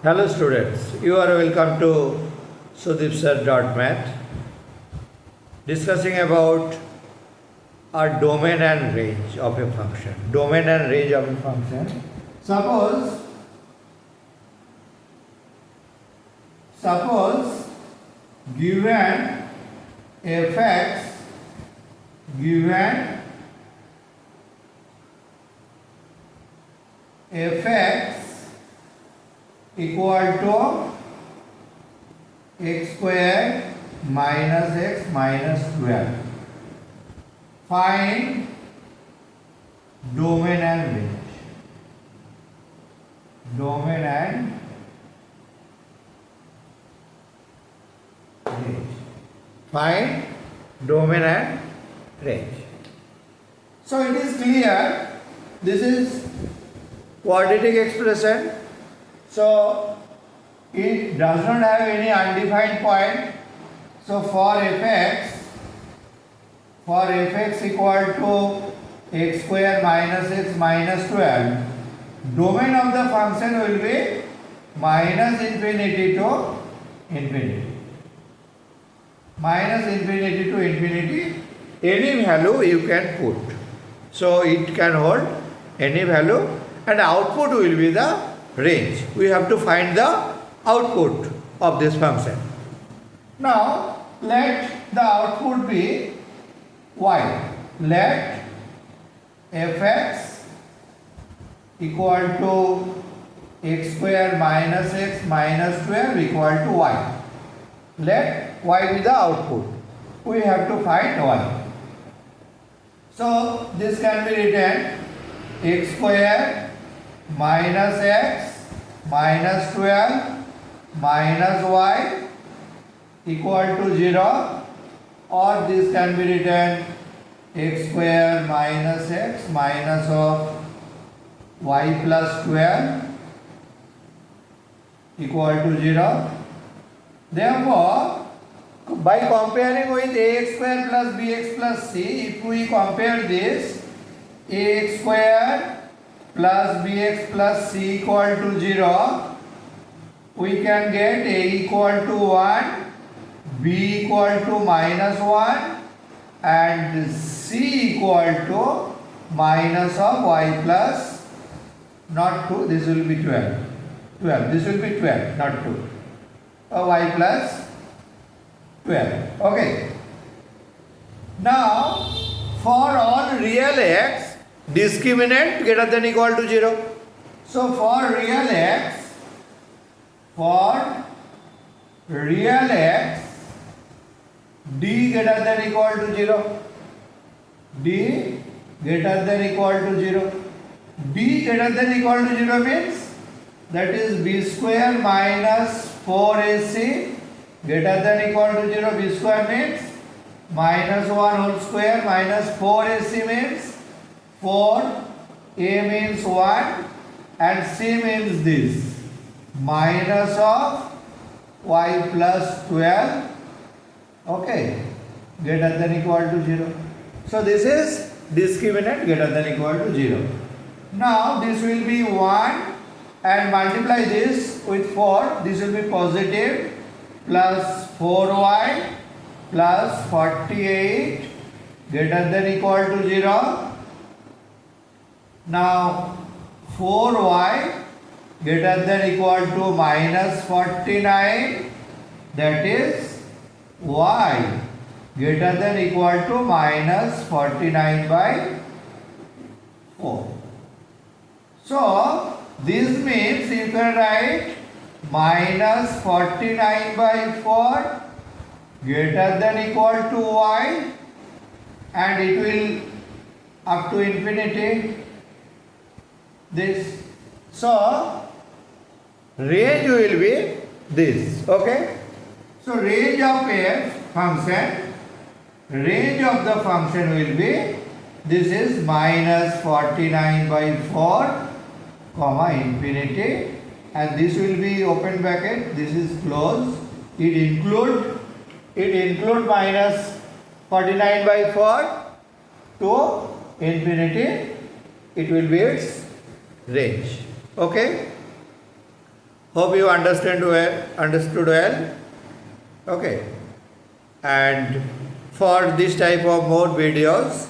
Hello students, you are welcome to Math, discussing about a domain and range of a function. Domain and range of a function. Suppose given fx equal to x square minus x minus 12. Find domain and range. Domain and range. Find domain and range. So it is clear this is quadratic expression. So it does not have any undefined point. So for fx equal to x square minus x minus 12, domain of the function will be minus infinity to infinity. Minus infinity to infinity, any value you can put. So it can hold any value and output will be the range. We have to find the output of this function. Now let the output be y. Let fx equal to x square minus x minus 12 equal to y. Let y be the output. We have to find y. So this can be written x square minus x minus 12 minus y equal to 0, or this can be written x square minus x minus of y plus 12 equal to 0. Therefore, by comparing with ax square plus bx plus c, if we compare this, ax square plus bx plus c equal to 0, we can get a equal to 1, b equal to minus 1 and c equal to minus of y plus not 2, this will be 12. This will be 12, not 2. Y plus 12. Okay. Now, for all real x, discriminant greater than equal to 0. So, for real x, d greater than equal to 0. D greater than equal to 0. B greater than equal to 0 means that is b square minus 4ac greater than equal to 0. B square means minus 1 whole square minus 4ac means 4, a means 1 and c means this minus of y plus 12, okay, greater than equal to 0. So this is discriminant greater than equal to 0. Now this will be 1 and multiply this with 4, this will be positive, plus 4y plus 48 greater than equal to 0. Now 4y greater than equal to minus 49, that is y greater than equal to minus 49 by 4. So this means you can write minus 49 by 4 greater than equal to y, and it will up to infinity this. So range will be this. Okay. So range of a function, range of the function will be, this is minus 49 by 4 comma infinity, and this will be open bracket, this is closed. It include minus 49 by 4 to infinity, it will be its range. Okay. Hope you understood well. Okay. And for this type of more videos,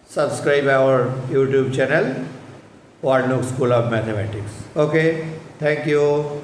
subscribe our YouTube channel, Warnock School of Mathematics. Okay. Thank you.